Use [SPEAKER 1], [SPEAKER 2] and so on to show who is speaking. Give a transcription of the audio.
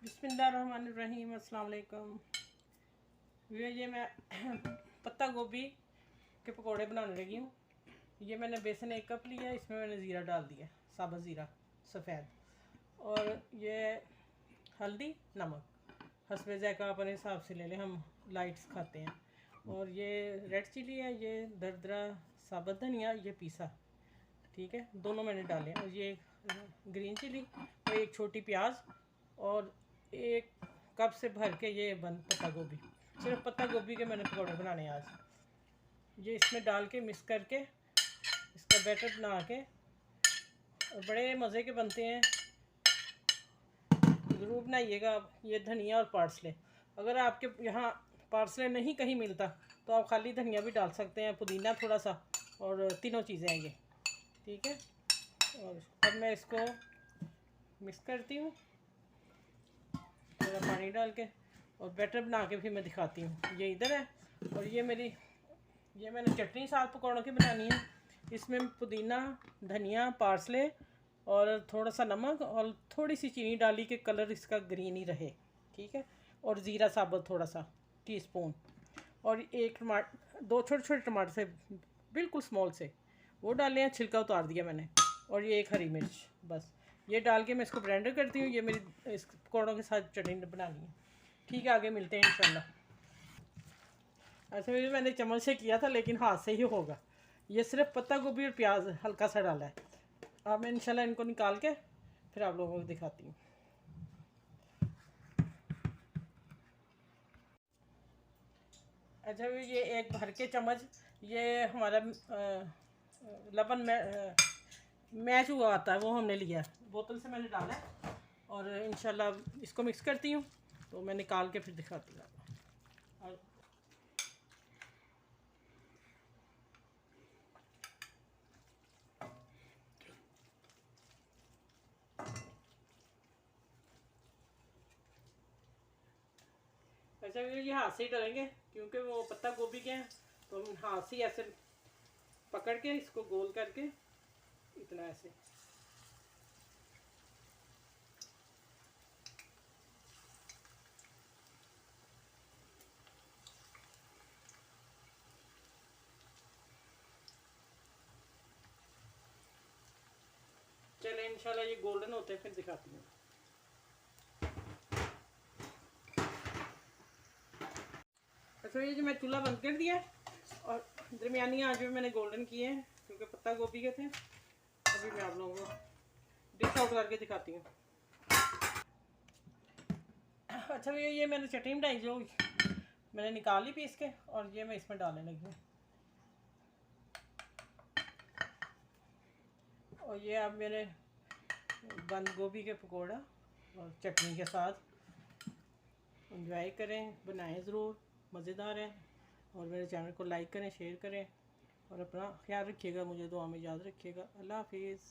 [SPEAKER 1] बिस्मिल्लाहिर्रहमानिर्रहीम। अस्सलाम वालेकुम। ये मैं पत्ता गोभी के पकोड़े बनाने लगी हूँ। ये मैंने बेसन 1 कप लिया, इसमें मैंने ज़ीरा डाल दिया, साबुत ज़ीरा सफ़ेद, और ये हल्दी नमक हस्बे ज़ायक़ा अपने हिसाब से ले लें, हम लाइट्स खाते हैं। और ये रेड चिली है, ये दरदरा साबुत धनिया, ये पीसा, ठीक है, दोनों मैंने डाले। और ये ग्रीन चिली और एक छोटी प्याज और 1 कप से भर के ये पत्ता गोभी, सिर्फ पत्ता गोभी के मैंने पकौड़े बनाने हैं आज। ये इसमें डाल के मिक्स करके इसका बैटर बना के, और बड़े मज़े के बनते हैं, ज़रूर बनाइएगा आप। ये धनिया और पार्सले, अगर आपके यहाँ पार्सले नहीं कहीं मिलता तो आप खाली धनिया भी डाल सकते हैं, पुदीना थोड़ा सा, और तीनों चीज़ें हैं ये, ठीक है। और अब मैं इसको मिक्स करती हूँ थोड़ा पानी डाल के, और बैटर बना के फिर मैं दिखाती हूँ। ये इधर है, और ये मैंने चटनी साथ पकौड़ों की बनानी है। इसमें पुदीना, धनिया, पार्सले और थोड़ा सा नमक और थोड़ी सी चीनी डाली कि कलर इसका ग्रीन ही रहे, ठीक है। और ज़ीरा साबुत थोड़ा सा टीस्पून, और एक टमाटर, 2 छोटे छोटे टमाटर से बिल्कुल स्मॉल से वो डाले हैं, छिलका उतार दिया मैंने, और ये 1 हरी मिर्च, बस ये डाल के मैं इसको ब्लेंडर करती हूँ। ये मेरी इस पकौड़ों के साथ चटनी बनानी है, ठीक है। आगे मिलते हैं इंशाल्लाह। ऐसे भी मैंने चम्मच से किया था, लेकिन हाथ से ही होगा। ये सिर्फ पत्ता गोभी और प्याज हल्का सा डाला है। अब मैं इंशाल्लाह इनको निकाल के फिर आप लोगों को दिखाती हूँ। अच्छा, ये एक भर के चम्मच ये हमारा लबन मैच हुआ आता है, वो हमने लिया, बोतल से मैंने डाला है। और इंशाल्लाह इसको मिक्स करती हूँ, तो मैं निकाल के फिर दिखाती हूँ आपको। और अच्छा, ये हाथ से ही डालेंगे क्योंकि वो पत्ता गोभी के हैं, तो हम हाथ से ही ऐसे पकड़ के इसको गोल करके इतना ऐसे, चले इंशाल्लाह ये गोल्डन होते हैं फिर दिखाती हूँ। अच्छा, ये जो मैं चूल्हा बंद कर दिया, और दरमियानी आंच में मैंने गोल्डन किए हैं क्योंकि पत्ता गोभी के थे। अभी मैं आप लोगों को डिश आउट करके दिखाती हूँ। अच्छा, ये मैंने चटनी बनाई जो मैंने निकाली पीस के, और ये मैं इसमें डालने लगी हूँ। और ये अब मेरे बंद गोभी के पकोड़ा और चटनी के साथ एंजॉय करें, बनाएं ज़रूर, मज़ेदार है। और मेरे चैनल को लाइक करें, शेयर करें, और अपना ख्याल रखिएगा, मुझे दुआ में याद रखिएगा। अल्लाह हाफिज़।